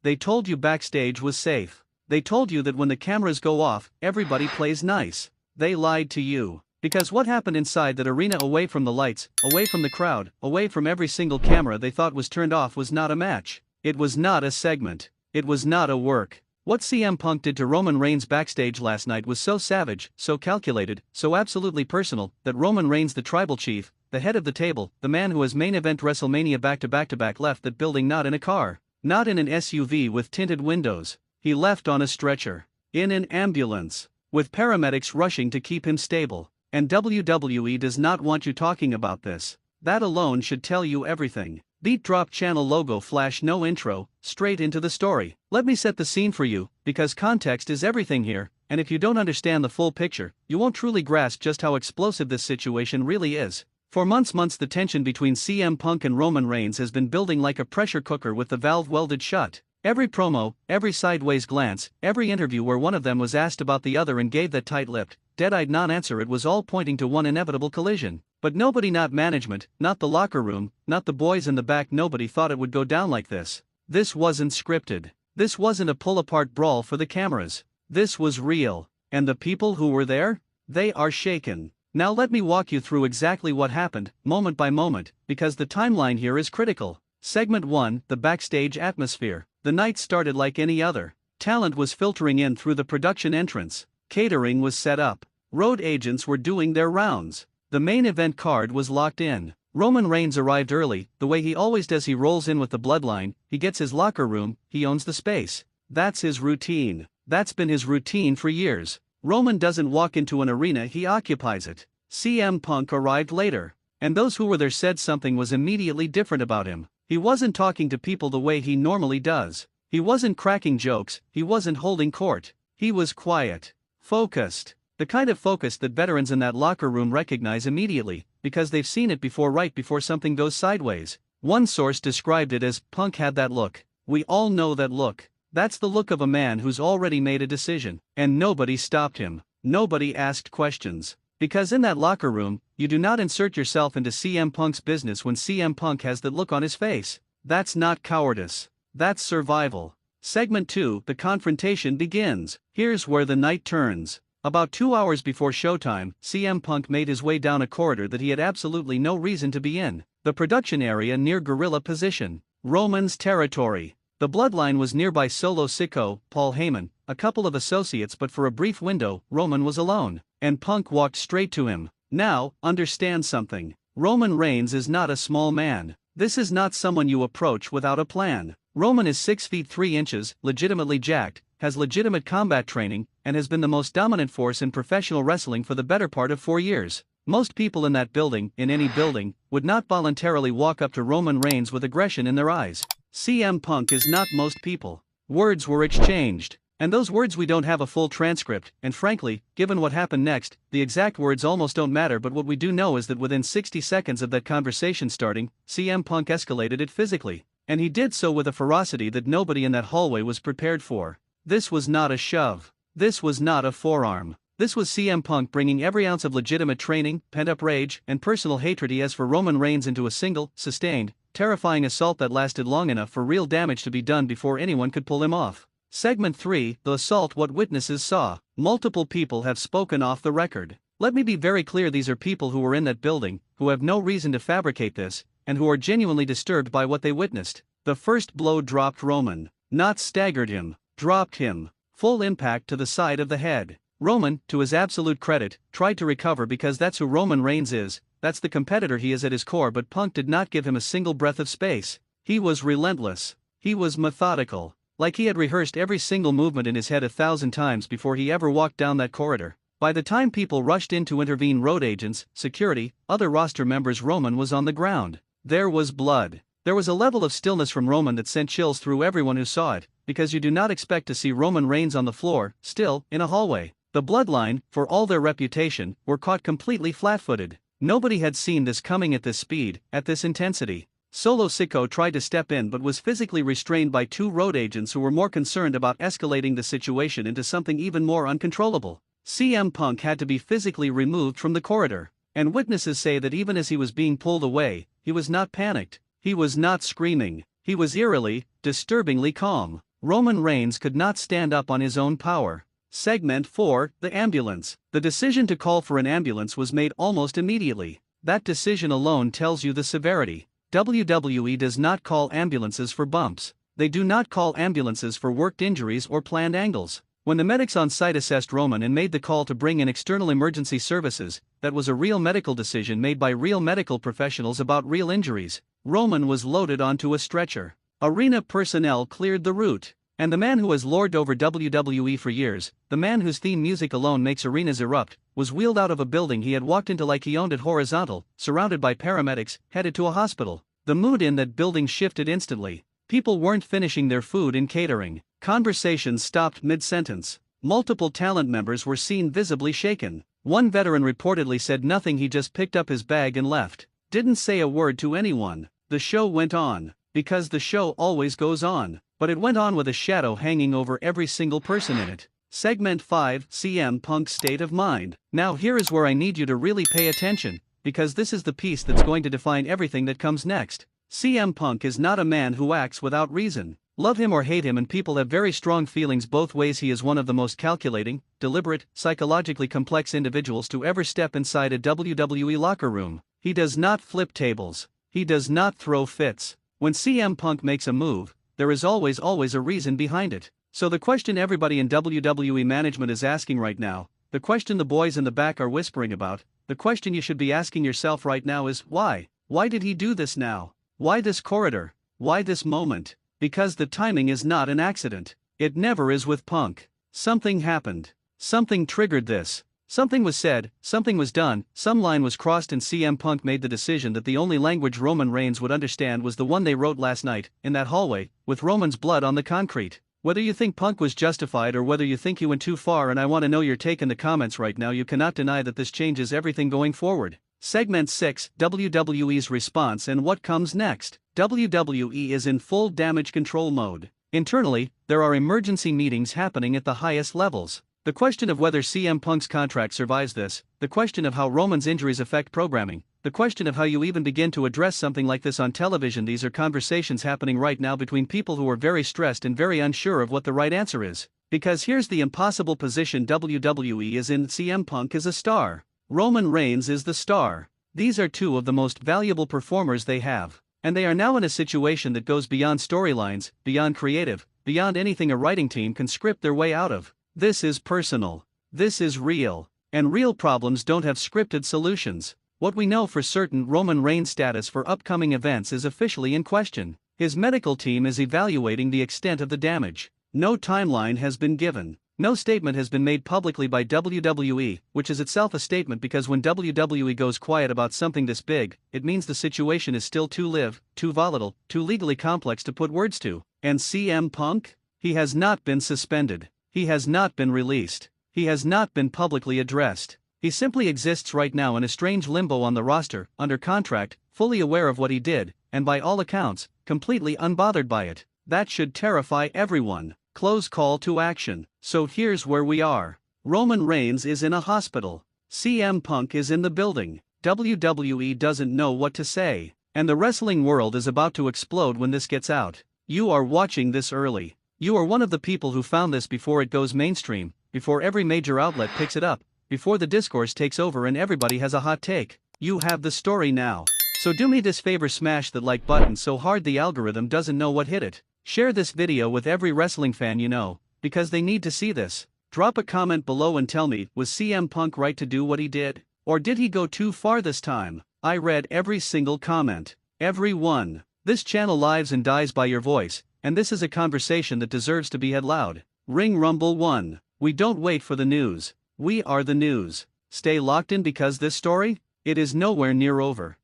They told you Backstage was safe. They told you that when the cameras go off, everybody plays nice. They lied to you. Because what happened inside that arena, away from the lights, away from the crowd, away from every single camera they thought was turned off, was not a match. It was not a segment. It was not a work. What CM Punk did to Roman Reigns backstage last night was so savage, so calculated, so absolutely personal, that Roman Reigns, the tribal chief, the head of the table, the man who has main event WrestleMania back-to-back, left that building not in a car, not in an SUV with tinted windows. He left on a stretcher, in an ambulance, with paramedics rushing to keep him stable. And WWE does not want you talking about this. That alone should tell you everything. Beat drop channel logo flash, no intro, straight into the story. Let me set the scene for you, because context is everything here, and if you don't understand the full picture, you won't truly grasp just how explosive this situation really is. For months the tension between CM Punk and Roman Reigns has been building like a pressure cooker with the valve welded shut. Every promo, every sideways glance, every interview where one of them was asked about the other and gave that tight-lipped, dead-eyed non-answer, it was all pointing to one inevitable collision. But nobody, not management, not the locker room, not the boys in the back, nobody thought it would go down like this. This wasn't scripted. This wasn't a pull-apart brawl for the cameras. This was real. And the people who were there? They are shaken. Now let me walk you through exactly what happened, moment by moment, because the timeline here is critical. Segment 1, the backstage atmosphere. The night started like any other. Talent was filtering in through the production entrance. Catering was set up. Road agents were doing their rounds. The main event card was locked in. Roman Reigns arrived early, the way he always does. He rolls in with the bloodline, he gets his locker room, he owns the space. That's his routine. That's been his routine for years. Roman doesn't walk into an arena, he occupies it. CM Punk arrived later. And those who were there said something was immediately different about him. He wasn't talking to people the way he normally does. He wasn't cracking jokes, he wasn't holding court. He was quiet. Focused. The kind of focus that veterans in that locker room recognize immediately, because they've seen it before, right before something goes sideways. One source described it as, Punk had that look. We all know that look. That's the look of a man who's already made a decision, and nobody stopped him. Nobody asked questions. Because in that locker room, you do not insert yourself into CM Punk's business when CM Punk has that look on his face. That's not cowardice. That's survival. Segment 2, the confrontation begins. Here's where the night turns. About 2 hours before showtime, CM Punk made his way down a corridor that he had absolutely no reason to be in. The production area near gorilla position. Roman's territory. The bloodline was nearby. Solo Sikoa, Paul Heyman, a couple of associates, but for a brief window, Roman was alone. And Punk walked straight to him. Now, understand something. Roman Reigns is not a small man. This is not someone you approach without a plan. Roman is 6 feet 3 inches, legitimately jacked, has legitimate combat training, and has been the most dominant force in professional wrestling for the better part of 4 years. Most people in that building, in any building, would not voluntarily walk up to Roman Reigns with aggression in their eyes. CM Punk is not most people. Words were exchanged. And those words, we don't have a full transcript, and frankly, given what happened next, the exact words almost don't matter. But what we do know is that within 60 seconds of that conversation starting, CM Punk escalated it physically. And he did so with a ferocity that nobody in that hallway was prepared for. This was not a shove. This was not a forearm. This was CM Punk bringing every ounce of legitimate training, pent-up rage, and personal hatred he has for Roman Reigns into a single, sustained, terrifying assault that lasted long enough for real damage to be done before anyone could pull him off. Segment 3, the assault. What witnesses saw. Multiple people have spoken off the record. Let me be very clear, these are people who were in that building, who have no reason to fabricate this, and who are genuinely disturbed by what they witnessed. The first blow dropped Roman. Not staggered him, dropped him. Full impact to the side of the head. Roman, to his absolute credit, tried to recover because that's who Roman Reigns is, that's the competitor he is at his core, but Punk did not give him a single breath of space. He was relentless. He was methodical. Like he had rehearsed every single movement in his head 1,000 times before he ever walked down that corridor. By the time people rushed in to intervene, road agents, security, other roster members, Roman was on the ground. There was blood. There was a level of stillness from Roman that sent chills through everyone who saw it, because you do not expect to see Roman Reigns on the floor, still, in a hallway. The bloodline, for all their reputation, were caught completely flat-footed. Nobody had seen this coming at this speed, at this intensity. Solo Sikoa tried to step in but was physically restrained by 2 road agents who were more concerned about escalating the situation into something even more uncontrollable. CM Punk had to be physically removed from the corridor, and witnesses say that even as he was being pulled away, he was not panicked, he was not screaming, he was eerily, disturbingly calm. Roman Reigns could not stand up on his own power. Segment 4, The Ambulance. The decision to call for an ambulance was made almost immediately. That decision alone tells you the severity. WWE does not call ambulances for bumps. They do not call ambulances for worked injuries or planned angles. When the medics on site assessed Roman and made the call to bring in external emergency services, that was a real medical decision made by real medical professionals about real injuries. Roman was loaded onto a stretcher. Arena personnel cleared the route. And the man who has lorded over WWE for years, the man whose theme music alone makes arenas erupt, was wheeled out of a building he had walked into like he owned it horizontal, surrounded by paramedics, headed to a hospital. The mood in that building shifted instantly. People weren't finishing their food in catering. Conversations stopped mid-sentence. Multiple talent members were seen visibly shaken. One veteran reportedly said nothing, he just picked up his bag and left. Didn't say a word to anyone. The show went on. Because the show always goes on. But it went on with a shadow hanging over every single person in it. Segment 5, CM Punk's State of Mind. Now here is where I need you to really pay attention, because this is the piece that's going to define everything that comes next. CM Punk is not a man who acts without reason. Love him or hate him, and people have very strong feelings both ways. He is one of the most calculating, deliberate, psychologically complex individuals to ever step inside a WWE locker room. He does not flip tables. He does not throw fits. When CM Punk makes a move, there is always a reason behind it. So the question everybody in WWE management is asking right now, the question the boys in the back are whispering about, the question you should be asking yourself right now is why? Why did he do this now? Why this corridor? Why this moment? Because the timing is not an accident. It never is with Punk. Something happened. Something triggered this. Something was said, something was done, some line was crossed, and CM Punk made the decision that the only language Roman Reigns would understand was the one they wrote last night, in that hallway, with Roman's blood on the concrete. Whether you think Punk was justified or whether you think he went too far, and I want to know your take in the comments right now, you cannot deny that this changes everything going forward. Segment 6, WWE's response and what comes next. WWE is in full damage control mode. Internally, there are emergency meetings happening at the highest levels. The question of whether CM Punk's contract survives this, the question of how Roman's injuries affect programming, the question of how you even begin to address something like this on television. These are conversations happening right now between people who are very stressed and very unsure of what the right answer is. Because here's the impossible position WWE is in: CM Punk is a star. Roman Reigns is the star. These are two of the most valuable performers they have. And they are now in a situation that goes beyond storylines, beyond creative, beyond anything a writing team can script their way out of. This is personal. This is real. And real problems don't have scripted solutions. What we know for certain, Roman Reigns' status for upcoming events is officially in question. His medical team is evaluating the extent of the damage. No timeline has been given. No statement has been made publicly by WWE, which is itself a statement, because when WWE goes quiet about something this big, it means the situation is still too live, too volatile, too legally complex to put words to. And CM Punk? He has not been suspended. He has not been released. He has not been publicly addressed. He simply exists right now in a strange limbo on the roster, under contract, fully aware of what he did, and by all accounts, completely unbothered by it. That should terrify everyone. Close call to action. So here's where we are. Roman Reigns is in a hospital. CM Punk is in the building. WWE doesn't know what to say. And the wrestling world is about to explode when this gets out. You are watching this early. You are one of the people who found this before it goes mainstream, before every major outlet picks it up, before the discourse takes over and everybody has a hot take. You have the story now. So do me this favor, smash that like button so hard the algorithm doesn't know what hit it. Share this video with every wrestling fan you know, because they need to see this. Drop a comment below and tell me, was CM Punk right to do what he did? Or did he go too far this time? I read every single comment. Every one. This channel lives and dies by your voice, and this is a conversation that deserves to be had loud. Ring Rumble 1. We don't wait for the news. We are the news. Stay locked in, because this story, it is nowhere near over.